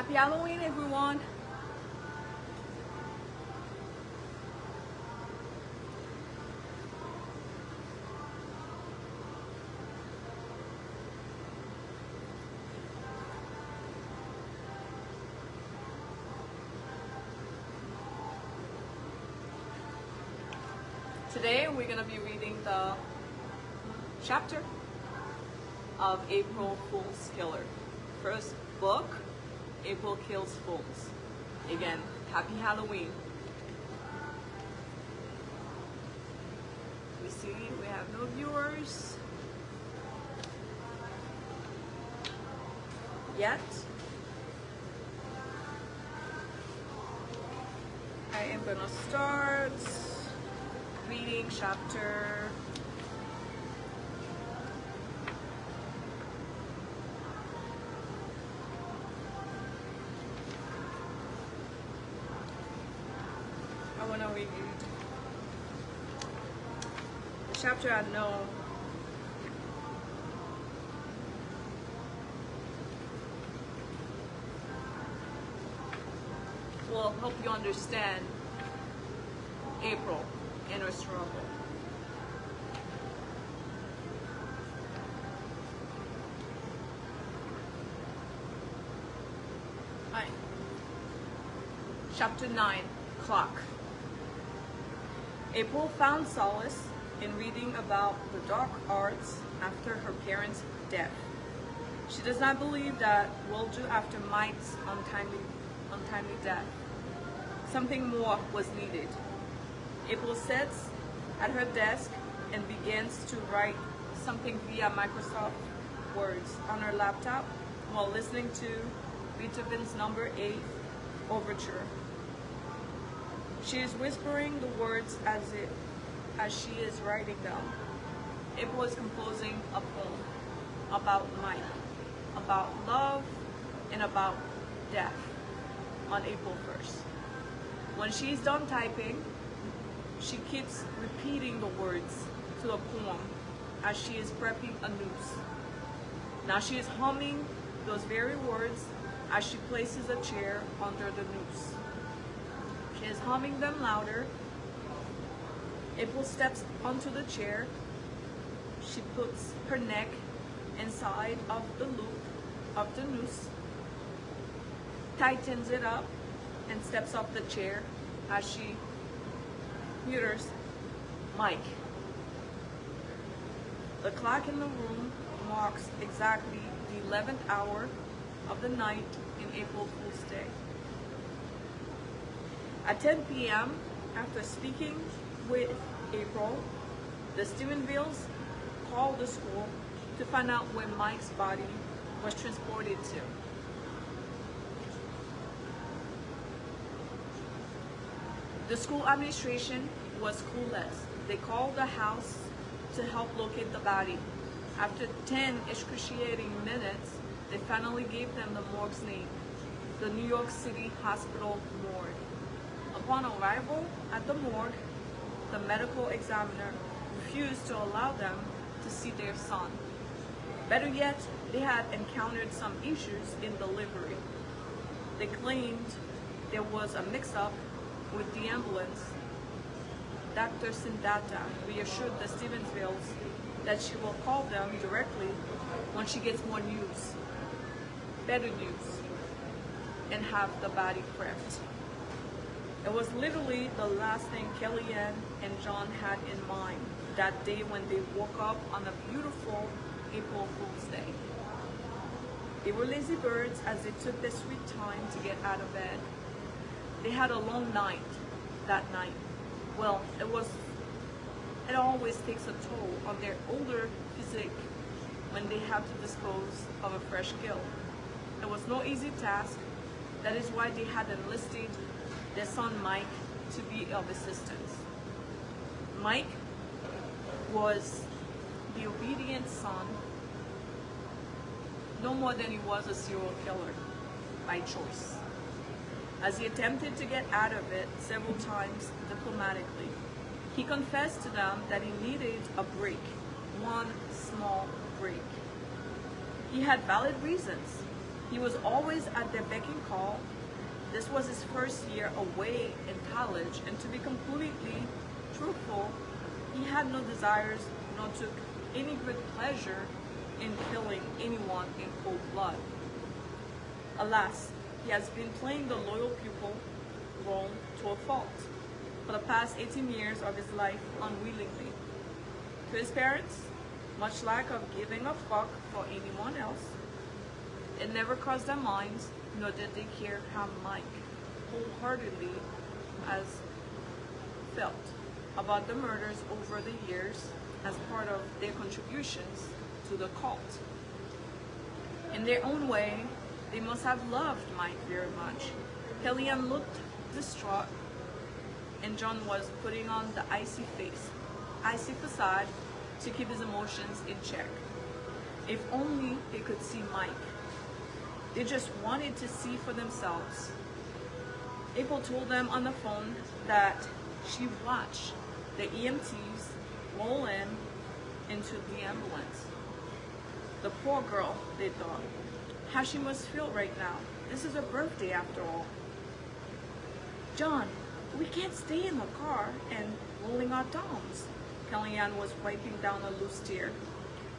Happy Halloween, everyone! Today we're going to be reading the chapter of April Fool's Killer. First book, April Kills Fools. Again, happy Halloween. We see we have no viewers yet. I am going to start reading chapter I want to read the chapter I know will help you understand April and her struggle. Right. Chapter 9, Clock. April found solace in reading about the dark arts after her parents' death. She does not believe that will do after Mike's untimely death. Something more was needed. April sits at her desk and begins to write something via Microsoft Words on her laptop while listening to Beethoven's No. 8 Overture. She is whispering the words as she is writing them. April is composing a poem about Mike, about love, and about death on April 1st. When she is done typing, she keeps repeating the words to the poem as she is prepping a noose. Now she is humming those very words as she places a chair under the noose. She is humming them louder. April steps onto the chair. She puts her neck inside of the loop of the noose, tightens it up, and steps off the chair as she hears Mike. The clock in the room marks exactly the 11th hour of the night in April Fool's Day. At 10 p.m., after speaking with April, the Stephenvilles called the school to find out where Mike's body was transported to. The school administration was clueless. They called the house to help locate the body. After 10 excruciating minutes, they finally gave them the morgue's name, the New York City Hospital morgue. Upon arrival at the morgue, the medical examiner refused to allow them to see their son. Better yet, they had encountered some issues in delivery. They claimed there was a mix-up with the ambulance. Dr. Sindata reassured the Stephenvilles that she will call them directly when she gets more news, better news, and have the body prepped. It was literally the last thing Kellyanne and John had in mind that day when they woke up on a beautiful April Fool's Day. They were lazy birds as they took their sweet time to get out of bed. They had a long night that night. Well, it always takes a toll on their older physique when they have to dispose of a fresh kill. It was no easy task. That is why they had enlisted their son Mike to be of assistance. Mike was the obedient son, no more than he was a serial killer by choice, as he attempted to get out of it several times diplomatically. He confessed to them that he needed a break, one small break. He had valid reasons. He was always at their beck and call. This was his first year away in college, and to be completely truthful, he had no desires nor took any great pleasure in killing anyone in cold blood. Alas, he has been playing the loyal pupil role to a fault for the past 18 years of his life unwillingly. To his parents, much lack of giving a fuck for anyone else, it never crossed their minds, nor did they care how Mike wholeheartedly has felt about the murders over the years as part of their contributions to the cult. In their own way, they must have loved Mike very much. Kellyanne looked distraught, and John was putting on the icy facade to keep his emotions in check. If only they could see Mike. They just wanted to see for themselves. April told them on the phone that she watched the EMTs roll into the ambulance. The poor girl, they thought. How she must feel right now. This is her birthday after all. John, we can't stay in the car and rolling our thumbs. Kellyanne was wiping down a loose tear.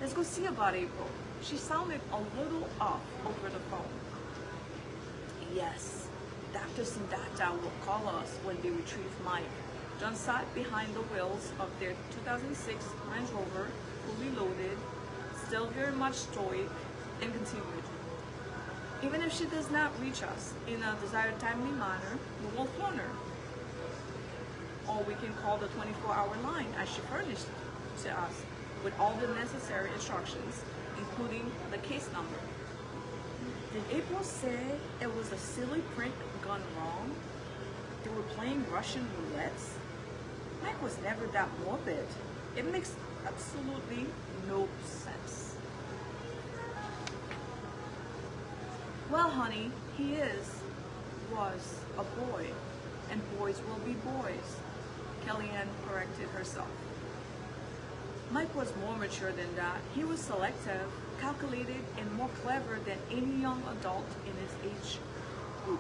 Let's go see about April. She sounded a little off over the phone. Yes, Dr. Sindata will call us when they retrieve Mike. John sat behind the wheels of their 2006 Range Rover, fully loaded, still very much stoic, and continued. Even if she does not reach us in a desired timely manner, we will phone her. Or we can call the 24-hour line as she furnished to us with all the necessary instructions, including the case number. Did April say it was a silly prank gone wrong? They were playing Russian roulettes? Mike was never that morbid. It makes absolutely no sense. Well, honey, he was a boy, and boys will be boys, Kellyanne corrected herself. Mike was more mature than that. He was selective, calculated, and more clever than any young adult in his age group.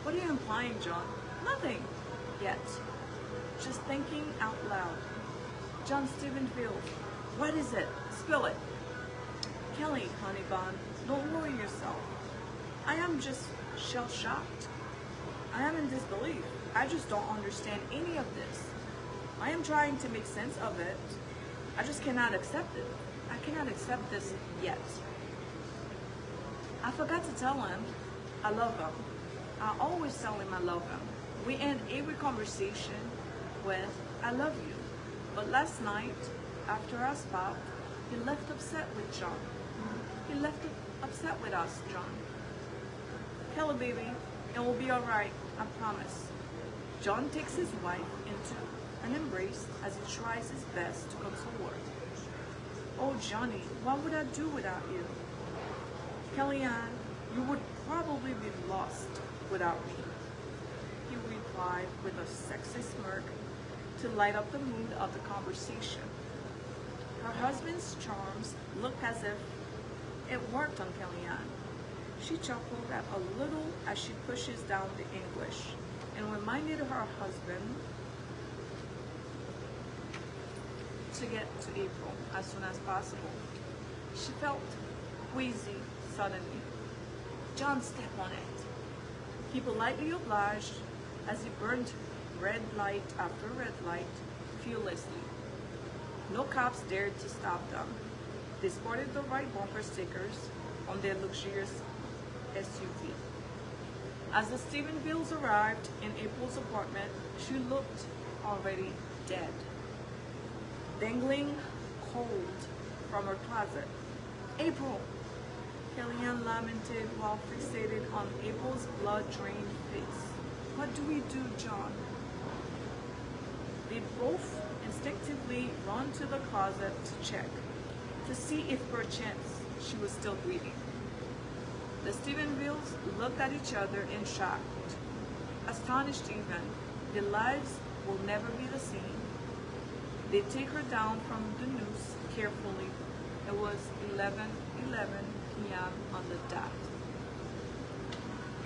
What are you implying, John? Nothing. Yet. Just thinking out loud. John Stephenville, what is it? Spill it. Kelly, honey bun, don't worry yourself. I am just shell-shocked. I am in disbelief. I just don't understand any of this. I am trying to make sense of it. I just cannot accept it. I cannot accept this yet. I forgot to tell him I love him. I always tell him I love him. We end every conversation with, I love you. But last night, after our spat, he left upset with John. He left upset with us, John. Hello, baby. It will be all right. I promise. John takes his wife into an embrace as he tries his best to console her. Oh, Johnny, what would I do without you? Kellyanne, you would probably be lost without me, he replied with a sexy smirk to light up the mood of the conversation. Her husband's charms looked as if it worked on Kellyanne. She chuckled at a little as she pushes down the English and reminded her husband to get to April as soon as possible. She felt queasy suddenly. John stepped on it. He politely obliged as he burned red light after red light fearlessly. No cops dared to stop them. They sported the right bumper stickers on their luxurious SUV. As the Stephenvilles arrived in April's apartment, she looked already dead, dangling cold from her closet. April! Kellyanne lamented while fixated on April's blood-drained face. What do we do, John? They both instinctively ran to the closet to check, to see if perchance she was still breathing. The Stephenvilles looked at each other in shock, astonished even. Their lives will never be the same. They take her down from the noose carefully. It was 11:11 p.m. on the dot.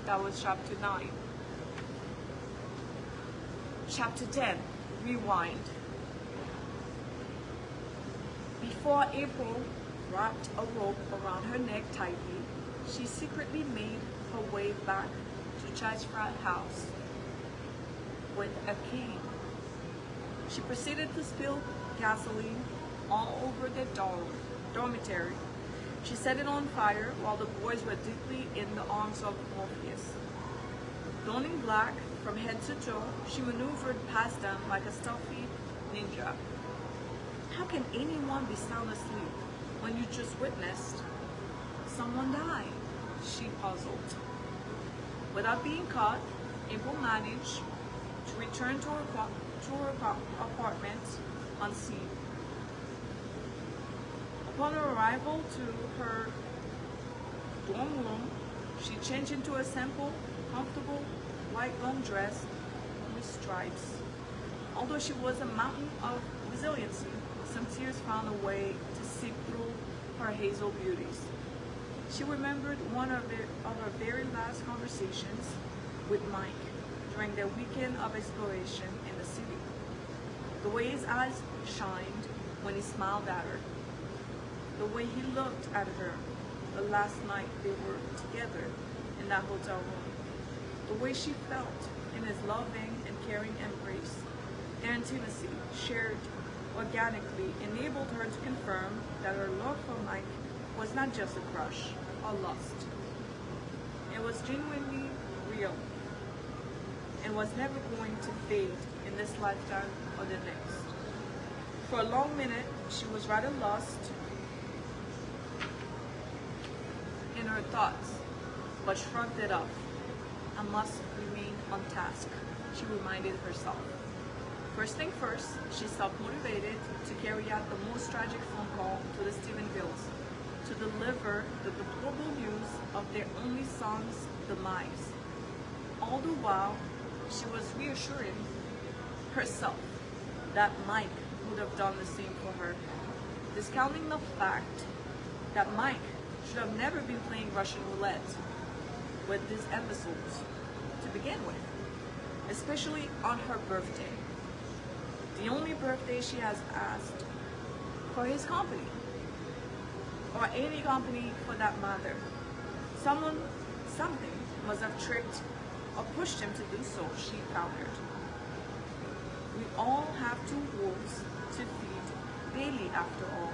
That was chapter 9. Chapter 10, rewind. Before April wrapped a rope around her neck tightly, she secretly made her way back to Chad's frat house with a cane. She proceeded to spill gasoline all over their dormitory. She set it on fire while the boys were deeply in the arms of Morpheus. Donning black from head to toe, she maneuvered past them like a stealthy ninja. How can anyone be sound asleep when you just witnessed someone die? She puzzled. Without being caught, April managed to return to her apartment unseen. Upon her arrival to her dorm room, she changed into a simple, comfortable white long dress with stripes. Although she was a mountain of resiliency, some tears found a way to seep through her hazel beauties. She remembered one of her very last conversations with Mike during their weekend of exploration in the city. The way his eyes shined when he smiled at her. The way he looked at her the last night they were together in that hotel room. The way she felt in his loving and caring embrace. Their intimacy, shared organically, enabled her to confirm that her love for Mike was not just a crush or lust. It was genuinely real and was never going to fade in this lifetime or the next. For a long minute, she was rather lost in her thoughts, but shrugged it off. I must remain on task, she reminded herself. First thing first, she self-motivated to carry out the most tragic phone call to the Stephenvilles, to deliver the deplorable news of their only son's demise. All the while, she was reassuring herself that Mike would have done the same for her, discounting the fact that Mike should have never been playing Russian roulette with these episodes to begin with, especially on her birthday. The only birthday she has asked for his company, or any company for that matter. Something must have tricked or pushed him to do so, she countered. We all have two wolves to feed daily after all.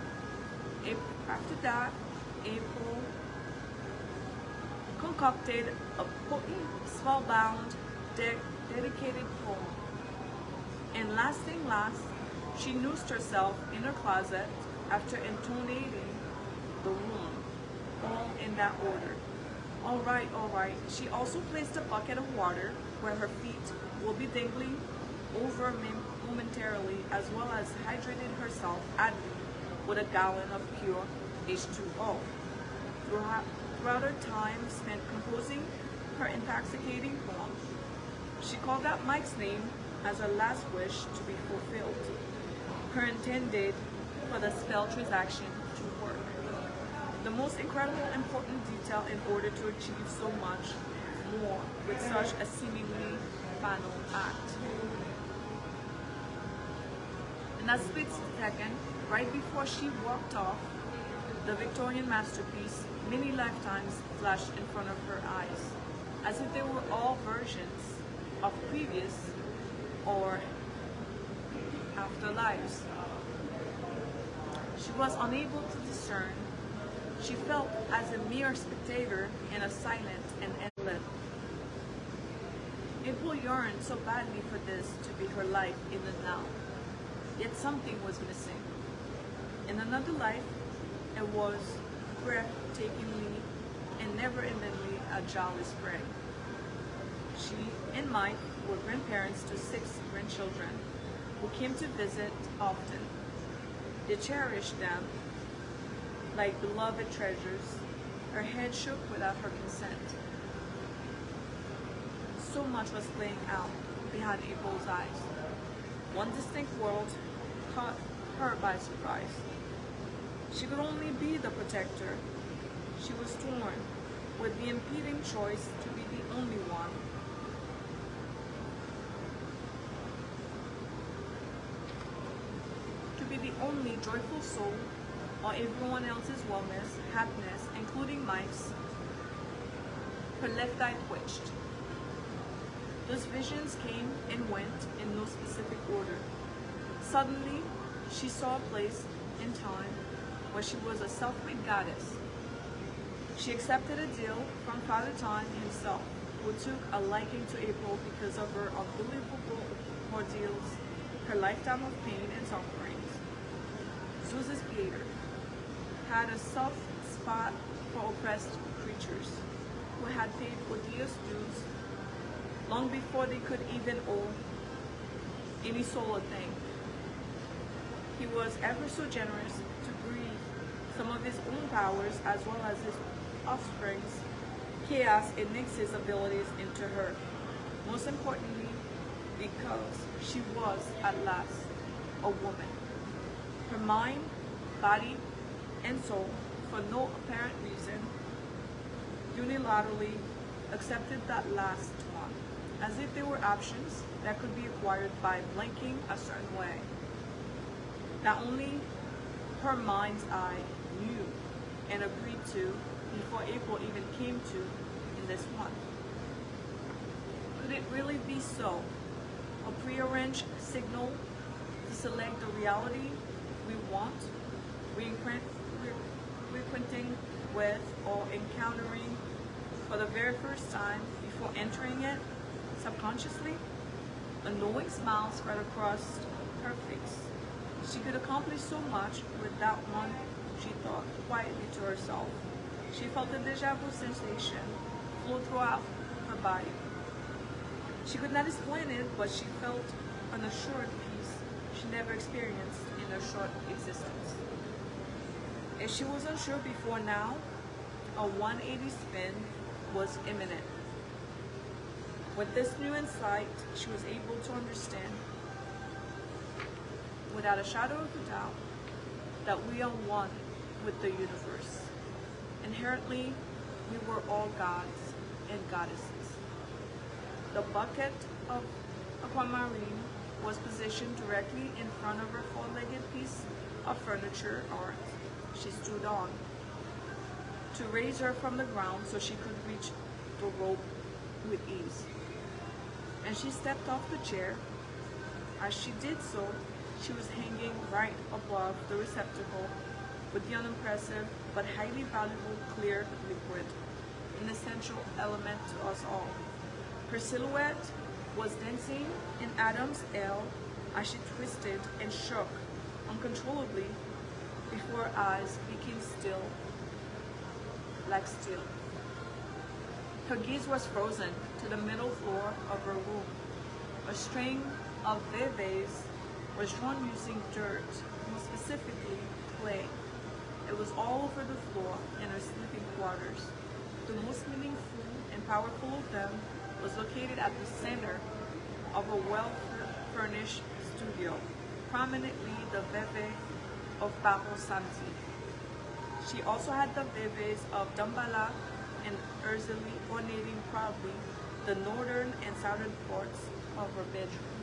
After that, April concocted a potent, spellbound, dedicated poem. And last thing last, she noosed herself in her closet after intonating the room, all in that order. All right, all right. She also placed a bucket of water where her feet will be dangling over momentarily, as well as hydrated herself adding with a gallon of pure H2O. Throughout her time spent composing her intoxicating poem, she called out Mike's name as her last wish to be fulfilled. Her intended for the spell transaction to work. The most incredible important detail in order to achieve so much more with such a seemingly final act. In that split second, right before she walked off, the Victorian masterpiece, many lifetimes, flashed in front of her eyes, as if they were all versions of previous or afterlives. She was unable to discern. She felt as a mere spectator in a silent and endless. April yearned so badly for this to be her life in the now. Yet something was missing. In another life, it was breathtakingly and never-endingly a jolly spring. She and Mike were grandparents to 6 grandchildren who came to visit often. They cherished them like beloved treasures. Her head shook without her consent. So much was playing out behind April's eyes. One distinct world caught her by surprise. She could only be the protector. She was torn. with the impeding choice to be the only one. To be the only joyful soul, or everyone else's wellness, happiness, including Mike's. Her left eye twitched. Those visions came and went in no specific order. Suddenly, she saw a place in time where she was a self-made goddess. She accepted a deal from Father Time himself, who took a liking to April because of her unbelievable ordeals, her lifetime of pain and sufferings. Zeus's Peter had a soft spot for oppressed creatures who had paid odious dues long before they could even owe any soul a thing. He was ever so generous to breathe some of his own powers as well as his offspring's chaos and mix his abilities into her. Most importantly, because she was at last a woman. Her mind, body, and soul, for no apparent reason, unilaterally accepted that last one, as if they were options that could be acquired by blinking a certain way. That only her mind's eye knew and agreed to before April even came to in this one. Could it really be so? A prearranged signal to select the reality we want, frequenting with, or encountering for the very first time before entering it subconsciously? A knowing smile spread across her face. She could accomplish so much with that one, she thought quietly to herself. She felt a déjà vu sensation flow throughout her body. She could not explain it, but she felt an assured peace she never experienced in her short existence. If she was unsure before now, a 180 spin was imminent. With this new insight, she was able to understand, without a shadow of a doubt, that we are one with the universe. Inherently, we were all gods and goddesses. The bucket of aquamarine was positioned directly in front of her four-legged piece of furniture art she stood on, to raise her from the ground so she could reach the rope with ease. And she stepped off the chair. As she did so, she was hanging right above the receptacle with the unimpressive but highly valuable clear liquid, an essential element to us all. Her silhouette was dancing in Adam's L as she twisted and shook uncontrollably before her eyes became still, like steel. Her gaze was frozen to the middle floor of her room. A string of veves was drawn using dirt, more specifically clay. It was all over the floor in her sleeping quarters. The most meaningful and powerful of them was located at the center of a well-furnished studio, prominently the Veve of Paro Samti. She also had the Veves of Dambala and Urzeli ornating proudly the northern and southern parts of her bedroom.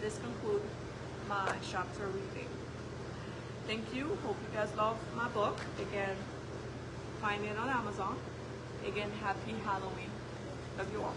This concludes my chapter reading. Thank you. Hope you guys love my book. Again, find it on Amazon. Again, happy Halloween. Love you all.